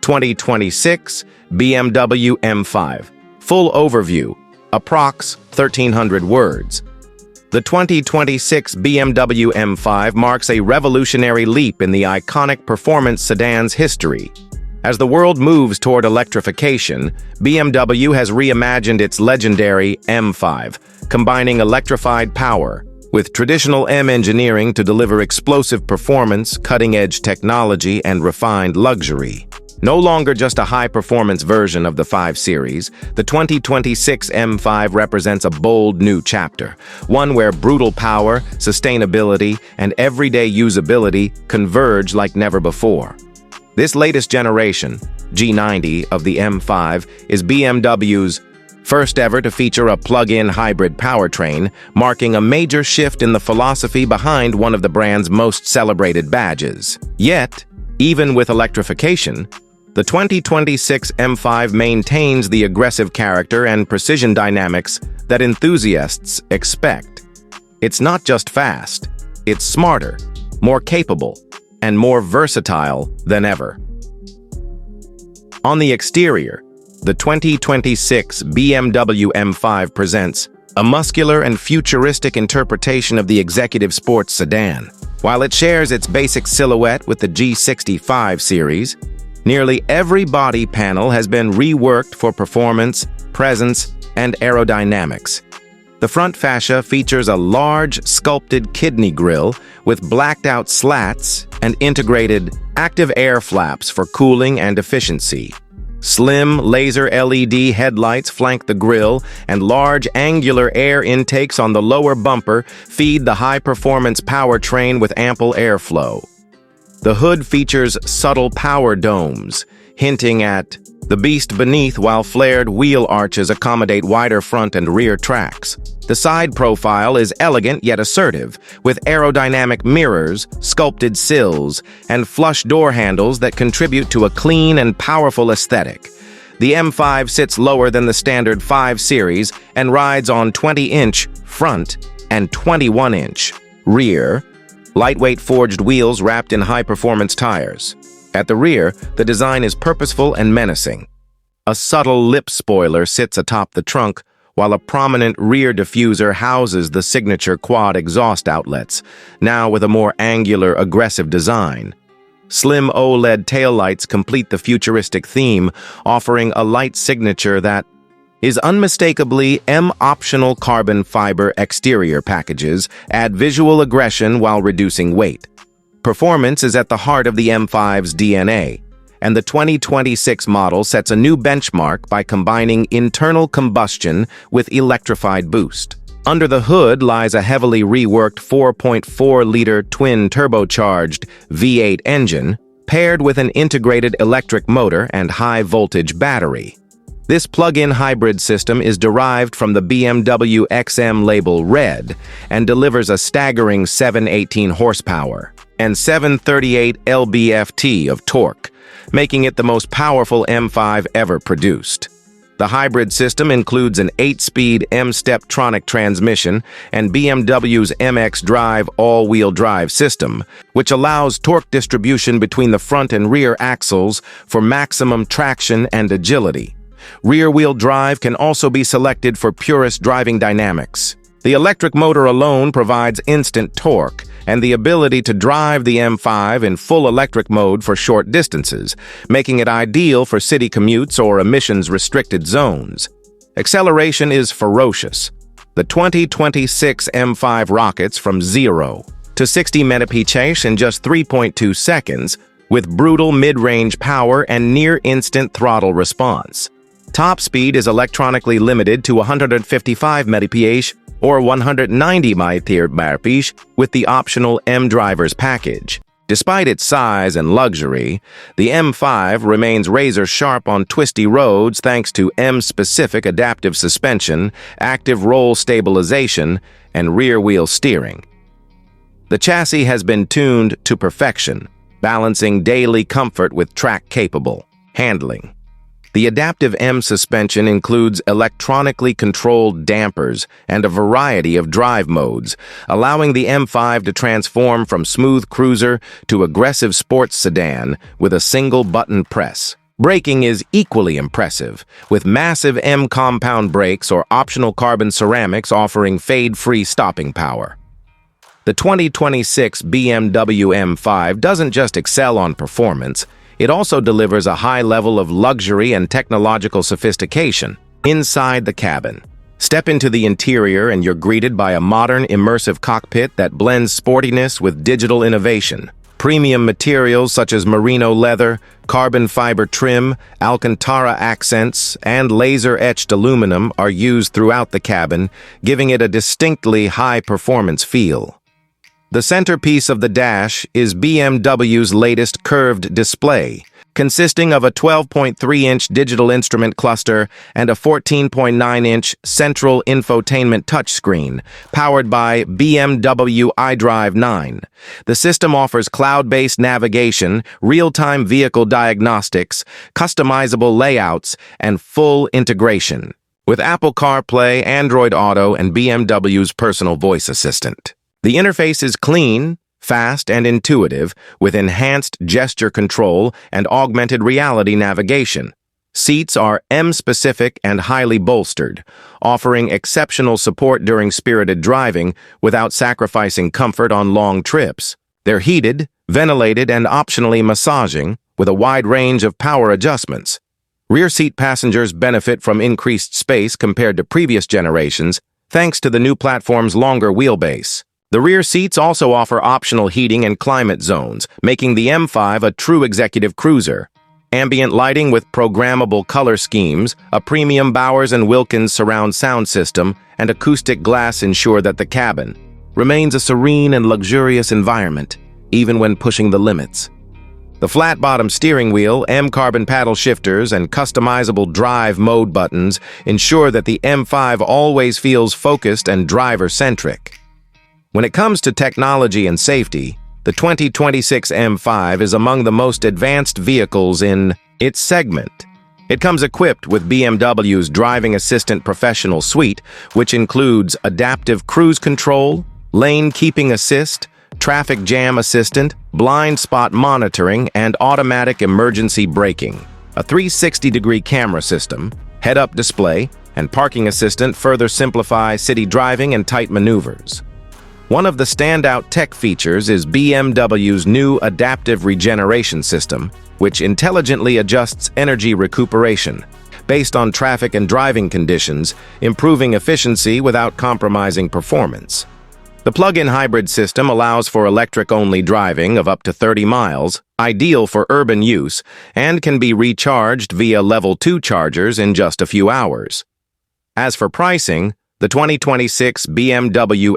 2026 BMW M5. Full overview, approx. 1,300 words. The 2026 BMW M5 marks a revolutionary leap in the iconic performance sedan's history. As the world moves toward electrification, BMW has reimagined its legendary M5, combining electrified power with traditional M engineering to deliver explosive performance, cutting-edge technology, and refined luxury. No longer just a high-performance version of the 5 Series, the 2026 M5 represents a bold new chapter, one where brutal power, sustainability, and everyday usability converge like never before. This latest generation, G90 of the M5, is BMW's first ever to feature a plug-in hybrid powertrain, marking a major shift in the philosophy behind one of the brand's most celebrated badges. Yet, even with electrification, the 2026 M5 maintains the aggressive character and precision dynamics that enthusiasts expect. It's not just fast, it's smarter, more capable, and more versatile than ever. On the exterior, the 2026 BMW M5 presents a muscular and futuristic interpretation of the executive sports sedan. While it shares its basic silhouette with the G65 series, nearly every body panel has been reworked for performance, presence, and aerodynamics. The front fascia features a large, sculpted kidney grille with blacked-out slats and integrated active air flaps for cooling and efficiency. Slim, laser LED headlights flank the grille, and large, angular air intakes on the lower bumper feed the high-performance powertrain with ample airflow. The hood features subtle power domes, hinting at the beast beneath, while flared wheel arches accommodate wider front and rear tracks. The side profile is elegant yet assertive, with aerodynamic mirrors, sculpted sills, and flush door handles that contribute to a clean and powerful aesthetic. The M5 sits lower than the standard 5 Series and rides on 20-inch front and 21-inch rear, lightweight forged wheels wrapped in high-performance tires. At the rear, the design is purposeful and menacing. A subtle lip spoiler sits atop the trunk, while a prominent rear diffuser houses the signature quad exhaust outlets, now with a more angular, aggressive design. Slim OLED taillights complete the futuristic theme, offering a light signature that is unmistakably M-optional carbon fiber exterior packages add visual aggression while reducing weight. Performance is at the heart of the M5's DNA, and the 2026 model sets a new benchmark by combining internal combustion with electrified boost. Under the hood lies a heavily reworked 4.4-liter twin-turbocharged V8 engine, paired with an integrated electric motor and high-voltage battery. This plug-in hybrid system is derived from the BMW XM label Red and delivers a staggering 718 horsepower and 738 lb-ft of torque, making it the most powerful M5 ever produced. The hybrid system includes an 8-speed M-Steptronic transmission and BMW's xDrive all-wheel drive system, which allows torque distribution between the front and rear axles for maximum traction and agility. Rear-wheel drive can also be selected for purest driving dynamics. The electric motor alone provides instant torque and the ability to drive the M5 in full electric mode for short distances, making it ideal for city commutes or emissions-restricted zones. Acceleration is ferocious. The 2026 M5 rockets from 0 to 60 mph in just 3.2 seconds, with brutal mid-range power and near-instant throttle response. Top speed is electronically limited to 155 mph or 190 mph with the optional M Drivers package. Despite its size and luxury, the M5 remains razor-sharp on twisty roads thanks to M-specific adaptive suspension, active roll stabilization, and rear-wheel steering. The chassis has been tuned to perfection, balancing daily comfort with track-capable handling. The adaptive M suspension includes electronically controlled dampers and a variety of drive modes, allowing the M5 to transform from smooth cruiser to aggressive sports sedan with a single button press. Braking is equally impressive, with massive M compound brakes or optional carbon ceramics offering fade-free stopping power. The 2026 BMW M5 doesn't just excel on performance, it also delivers a high level of luxury and technological sophistication inside the cabin. Step into the interior and you're greeted by a modern, immersive cockpit that blends sportiness with digital innovation. Premium materials such as merino leather, carbon fiber trim, Alcantara accents, and laser-etched aluminum are used throughout the cabin, giving it a distinctly high-performance feel. The centerpiece of the dash is BMW's latest Curved Display, consisting of a 12.3-inch digital instrument cluster and a 14.9-inch central infotainment touchscreen, powered by BMW iDrive 9. The system offers cloud-based navigation, real-time vehicle diagnostics, customizable layouts, and full integration, with Apple CarPlay, Android Auto, and BMW's personal voice assistant. The interface is clean, fast, and intuitive, with enhanced gesture control and augmented reality navigation. Seats are M-specific and highly bolstered, offering exceptional support during spirited driving without sacrificing comfort on long trips. They're heated, ventilated, and optionally massaging, with a wide range of power adjustments. Rear seat passengers benefit from increased space compared to previous generations, thanks to the new platform's longer wheelbase. The rear seats also offer optional heating and climate zones, making the M5 a true executive cruiser. Ambient lighting with programmable color schemes, a premium Bowers & Wilkins surround sound system, and acoustic glass ensure that the cabin remains a serene and luxurious environment, even when pushing the limits. The flat-bottom steering wheel, M-carbon paddle shifters, and customizable drive mode buttons ensure that the M5 always feels focused and driver-centric. When it comes to technology and safety, the 2026 M5 is among the most advanced vehicles in its segment. It comes equipped with BMW's Driving Assistant Professional Suite, which includes adaptive cruise control, lane keeping assist, traffic jam assistant, blind spot monitoring, and automatic emergency braking. A 360-degree camera system, head-up display, and parking assistant further simplify city driving and tight maneuvers. One of the standout tech features is BMW's new adaptive regeneration system, which intelligently adjusts energy recuperation based on traffic and driving conditions, improving efficiency without compromising performance. The plug-in hybrid system allows for electric-only driving of up to 30 miles, ideal for urban use, and can be recharged via Level 2 chargers in just a few hours. As for pricing, the 2026 BMW